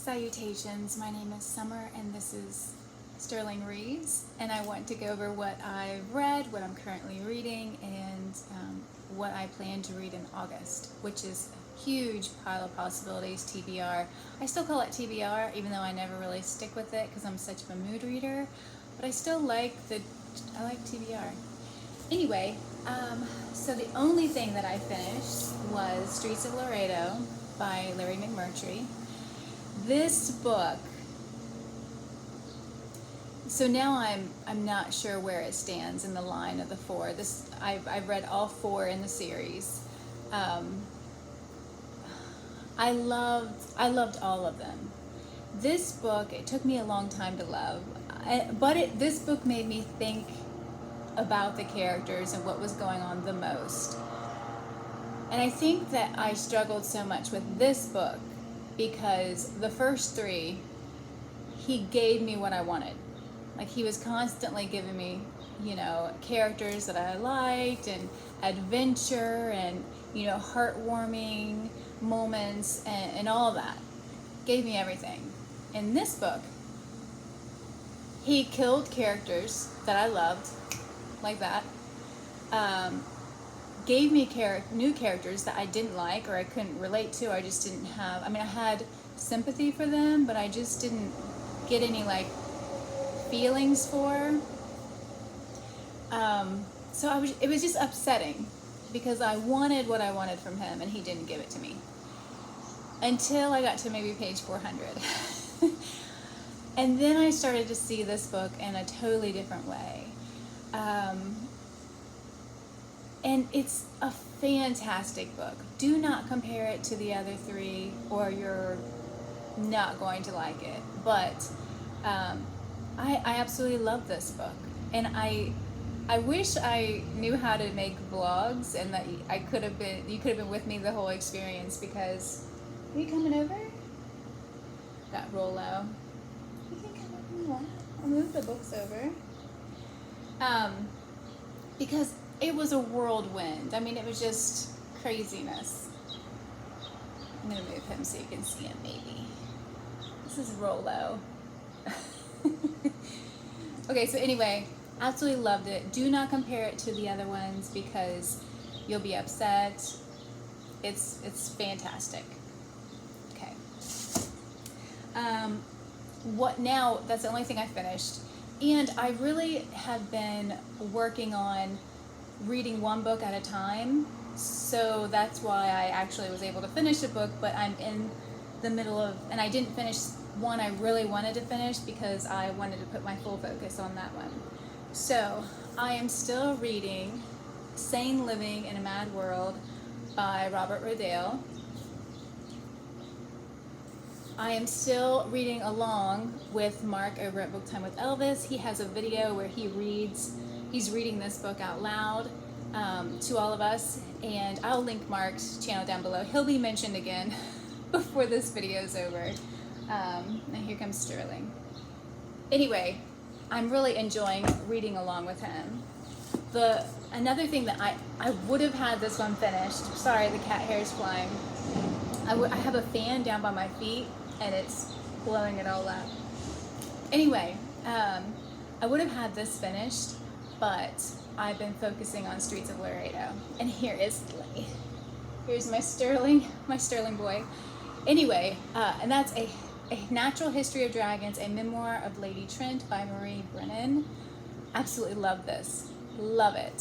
Salutations, my name is Summer and this is Sterling Reads, and I want to go over what I've read, what I'm currently reading, and what I plan to read in August, which is a huge pile of possibilities, TBR. I still call it TBR, even though I never really stick with it because I'm such a mood reader, but I still like TBR. Anyway, so the only thing that I finished was Streets of Laredo by Larry McMurtry. This book, so now I'm not sure where it stands in the line of the four. I've read all four in the series. I loved all of them. This book, it took me a long time to love, but this book made me think about the characters and what was going on the most. And I think that I struggled so much with this book because the first three, he gave me what I wanted. Like, he was constantly giving me, characters that I liked, and adventure, and, heartwarming moments, and all of that. Gave me everything. In this book, he killed characters that I loved, like that. Gave me new characters that I didn't like or I couldn't relate to. I just didn't have, I had sympathy for them, but I just didn't get any feelings for. So it was just upsetting because I wanted what I wanted from him and he didn't give it to me. Until I got to maybe page 400. And then I started to see this book in a totally different way. And it's a fantastic book. Do not compare it to the other three or you're not going to like it. But I absolutely love this book. And I wish I knew how to make vlogs and that you could have been with me the whole experience, because are you coming over? Got Rollo. You can come up and laugh. I'll move the books over. Because it was a whirlwind. It was just craziness. I'm gonna move him so you can see him maybe. This is Rollo. Okay, so anyway, absolutely loved it. Do not compare it to the other ones because you'll be upset. It's fantastic. Okay. Now that's the only thing I finished. And I really have been working on reading one book at a time, so that's why I actually was able to finish a book, but I'm in the middle of, and I didn't finish one I really wanted to finish because I wanted to put my full focus on that one. So I am still reading Sane Living in a Mad World by Robert Rodale. I am still reading along with Mark over at Book Time with Elvis. He has a video where he's reading this book out loud to all of us, and I'll link Mark's channel down below. He'll be mentioned again before this video is over. Now here comes Sterling. Anyway, I'm really enjoying reading along with him. Another thing that I would have had this one finished. Sorry, the cat hair is flying. I have a fan down by my feet and it's blowing it all up. Anyway, I would have had this finished, but I've been focusing on Streets of Laredo. And here is Slay. Here's my Sterling boy. Anyway, and that's a Natural History of Dragons, a memoir of Lady Trent by Marie Brennan. Absolutely love this. Love it.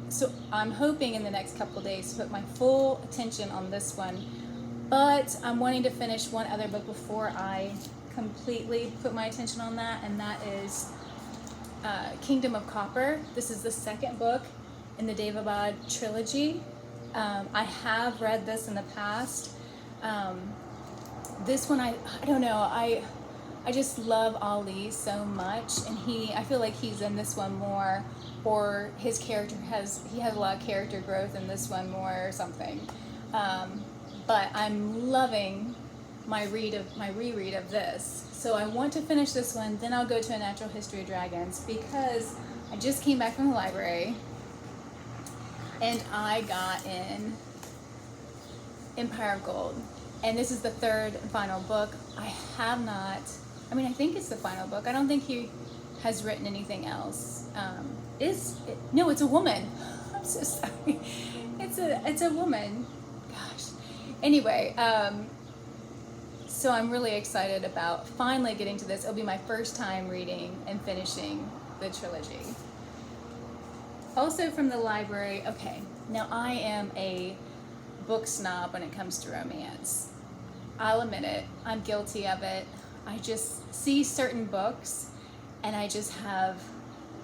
So I'm hoping in the next couple days to put my full attention on this one. But I'm wanting to finish one other book before I completely put my attention on that, and that is Kingdom of Copper. This is the second book in the Daevabad trilogy. I have read this in the past. This one, I don't know, I just love Ali so much, and I feel like he's in this one more, or his character he has a lot of character growth in this one more or something. But I'm loving my reread of this. So I want to finish this one, then I'll go to A Natural History of Dragons, because I just came back from the library and I got in Empire of Gold. And this is the third and final book. I have not, I mean, I think it's the final book. I don't think he has written anything else. No, it's a woman. I'm so sorry. It's a woman. Gosh. Anyway, so I'm really excited about finally getting to this. It'll be my first time reading and finishing the trilogy. Also from the library, okay, now I am a book snob when it comes to romance. I'll admit it, I'm guilty of it. I just see certain books and I just have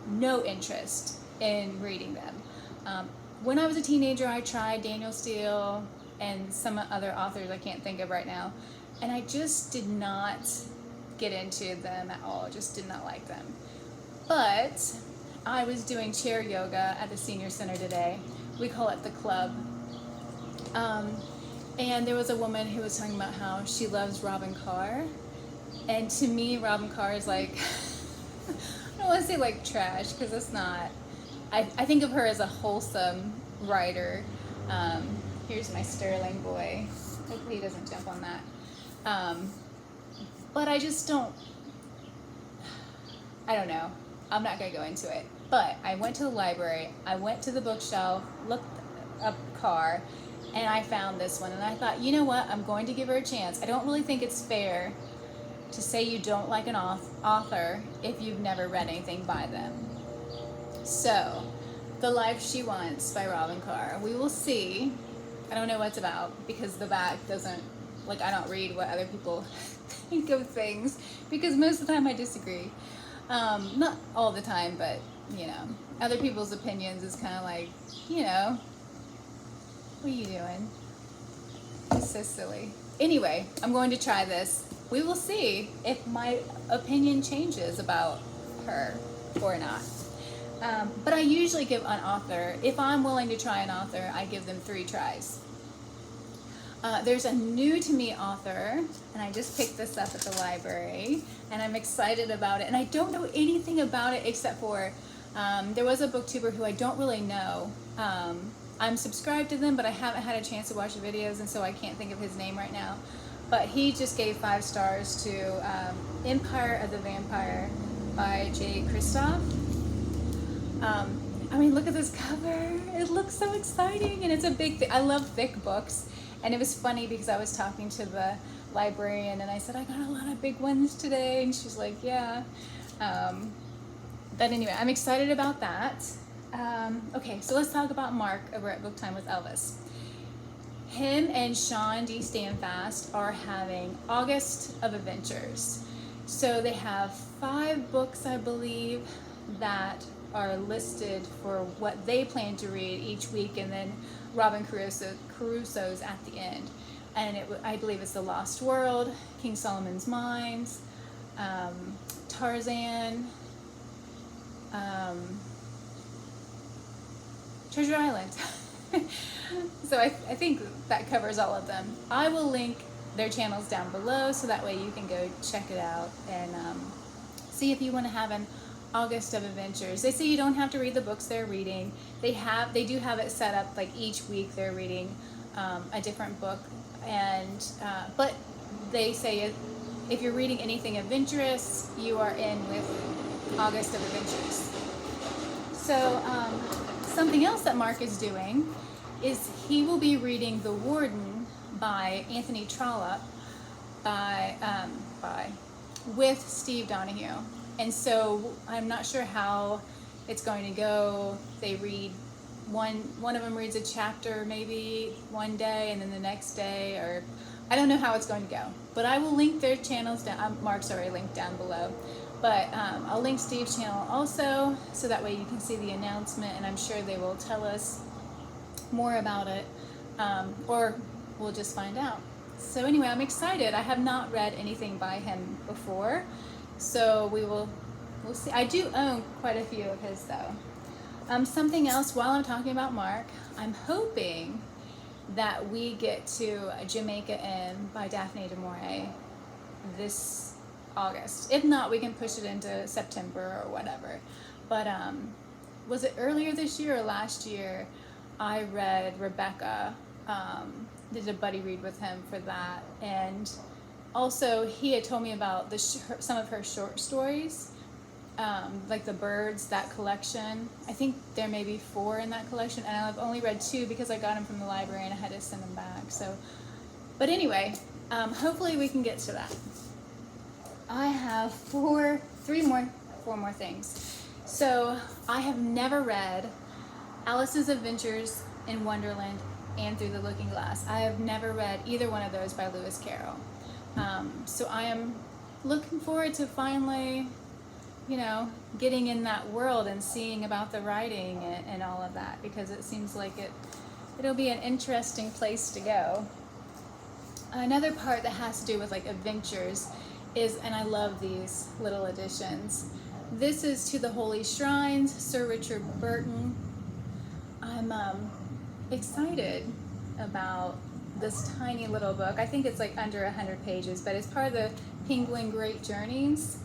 no interest in reading them. When I was a teenager, I tried Daniel Steele and some other authors I can't think of right now, and I just did not get into them at all, just did not like them. But I was doing chair yoga at the senior center today. We call it the club. And there was a woman who was talking about how she loves Robin Carr. And to me, Robin Carr is like, I don't want to say like trash, because it's not. I think of her as a wholesome writer. Here's my Sterling boy. Hopefully he doesn't jump on that. But I just don't, I don't know. I'm not going to go into it. But I went to the library, I went to the bookshelf, looked up Carr, and I found this one. And I thought, you know what, I'm going to give her a chance. I don't really think it's fair to say you don't like an author if you've never read anything by them. So, The Life She Wants by Robin Carr. We will see. I don't know what it's about because the back doesn't, like, I don't read what other people think of things because most of the time I disagree. Not all the time, but, you know, other people's opinions is kind of like, you know, what are you doing? It's so silly. Anyway, I'm going to try this. We will see if my opinion changes about her or not. But I usually give an author, if I'm willing to try an author, I give them 3 tries. There's a new to me author, and I just picked this up at the library, and I'm excited about it. And I don't know anything about it except for there was a booktuber who I don't really know. I'm subscribed to them, but I haven't had a chance to watch the videos, and so I can't think of his name right now. But he just gave 5 stars to Empire of the Vampire by J. Kristoff. I mean, look at this cover. It looks so exciting, and it's a big thing. I love thick books, and it was funny because I was talking to the librarian, and I said, I got a lot of big ones today, and she's like, yeah. But anyway, I'm excited about that. Okay, so let's talk about Mark over at Book Time with Elvis. Him and Sean D. Standfast are having August of Adventures. So they have 5 books, I believe, that are listed for what they plan to read each week, and then Robin Crusoe's at the end. And I believe it's The Lost World, King Solomon's Mines, Tarzan, Treasure Island. So I think that covers all of them. I will link their channels down below so that way you can go check it out and see if you want to have an August of Adventures. They say you don't have to read the books they're reading. They do have it set up like each week they're reading a different book, and but they say if you're reading anything adventurous, you are in with August of Adventures. So something else that Mark is doing is he will be reading The Warden by Anthony Trollope with Steve Donahue. And so I'm not sure how it's going to go. They read one of them reads a chapter maybe one day and then the next day, or I don't know how it's going to go. But I will link their channels down. Mark's already linked down below. But I'll link Steve's channel also, so that way you can see the announcement, and I'm sure they will tell us more about it, or we'll just find out. So anyway, I'm excited. I have not read anything by him before, so we'll see. I do own quite a few of his though. Something else while I'm talking about Mark, I'm hoping that we get to Jamaica M by Daphne du Maurier this August. If not, we can push it into September or whatever. But was it earlier this year or last year I read Rebecca did a buddy read with him for that. And also he had told me about some of her short stories, like the birds, that collection. I think there may be 4 in that collection, and I've only read 2 because I got them from the library and I had to send them back. So, but anyway, hopefully we can get to that. I have 4 more things. So I have never read Alice's Adventures in Wonderland and Through the Looking Glass. I have never read either one of those by Lewis Carroll. So I am looking forward to finally, getting in that world and seeing about the writing and all of that, because it seems like it'll be an interesting place to go. Another part that has to do with like adventures is, and I love these little editions. This is To the Holy Shrines, Sir Richard Burton. I'm excited about this tiny little book. I think it's like under 100 pages, but it's part of the Penguin Great Journeys.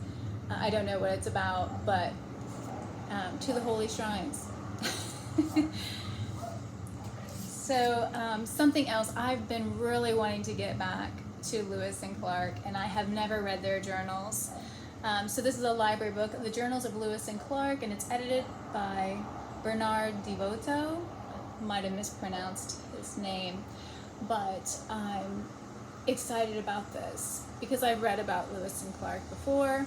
I don't know what it's about, but To the Holy Shrines. So something else, I've been really wanting to get back to Lewis and Clark, and I have never read their journals. So this is a library book, The Journals of Lewis and Clark, and it's edited by Bernard Devoto. Might have mispronounced his name, but I'm excited about this because I've read about Lewis and Clark before.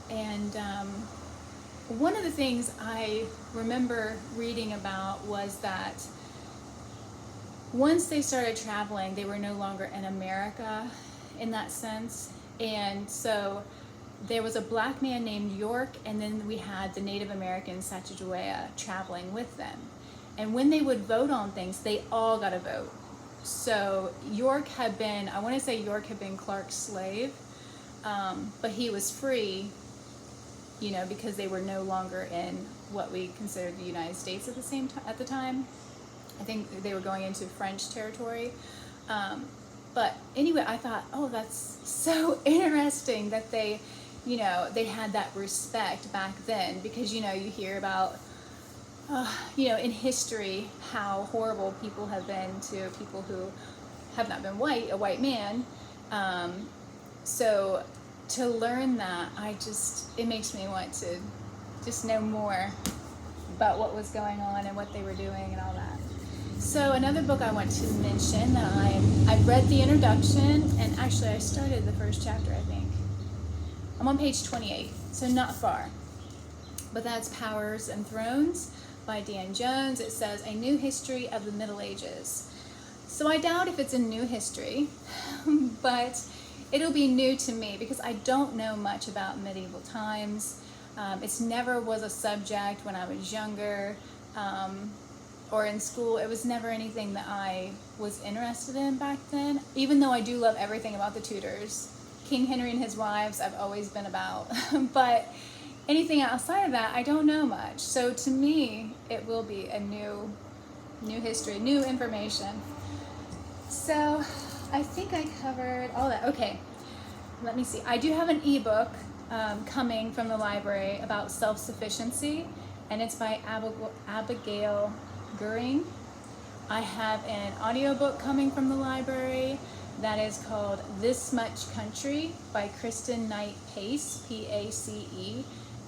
And one of the things I remember reading about was that once they started traveling, they were no longer in America in that sense. And so there was a black man named York, and then we had the Native American Sacagawea traveling with them. And when they would vote on things, they all got a vote. So York had been Clark's slave, but he was free, because they were no longer in what we considered the United States at the time. I think they were going into French territory. But anyway, I thought, oh, that's so interesting that they had that respect back then, because, you hear about, in history, how horrible people have been to people who have not been a white man. So to learn that, it makes me want to just know more about what was going on and what they were doing and all that. So another book I want to mention that I've read the introduction, and actually I started the first chapter, I think. I'm on page 28, so not far. But that's Powers and Thrones by Dan Jones. It says, A New History of the Middle Ages. So I doubt if it's a new history, but it'll be new to me because I don't know much about medieval times. It never was a subject when I was younger or in school. It was never anything that I was interested in back then, even though I do love everything about the Tudors. King Henry and his wives I've always been about, but anything outside of that I don't know much. So to me it will be a new history, new information. So I think I covered all that. Okay, let me see. I do have an ebook coming from the library about self-sufficiency, and it's by Abigal Gehring. I have an audiobook coming from the library that is called This Much Country by Kristin Knight Pace, P-A-C-E,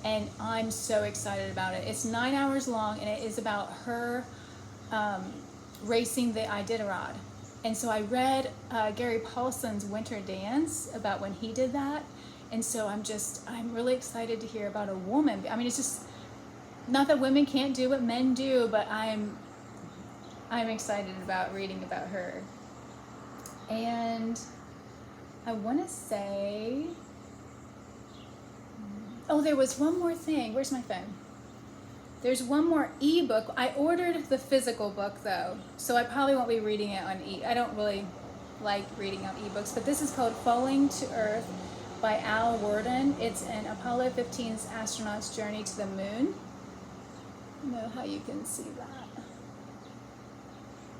and I'm so excited about it. It's 9 hours long, and it is about her racing the Iditarod. And so I read Gary Paulson's Winter Dance about when he did that, and so I'm really excited to hear about a woman. I mean, it's just not that women can't do what men do, but I'm excited about reading about her. And I want to say, there was one more thing. Where's my phone? There's one more ebook. I ordered the physical book though, so I probably won't be reading it on I don't really like reading on ebooks, but this is called Falling to Earth by Al Worden. It's an Apollo 15's astronaut's journey to the moon. I don't know how you can see that.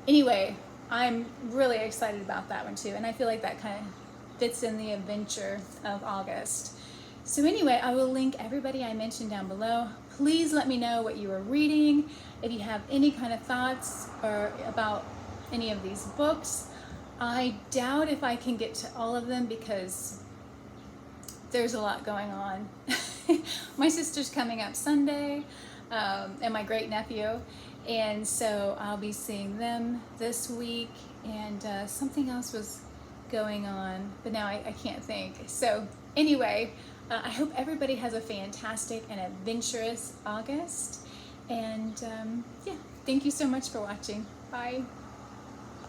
Anyway, I'm really excited about that one too, and I feel like that kind of fits in the adventure of August. So anyway, I will link everybody I mentioned down below. Please let me know what you are reading, if you have any kind of thoughts or about any of these books. I doubt if I can get to all of them because there's a lot going on. My sister's coming up Sunday, and my great nephew, and so I'll be seeing them this week, and something else was going on, but now I can't think. So anyway, I hope everybody has a fantastic and adventurous August, and yeah, thank you so much for watching. Bye.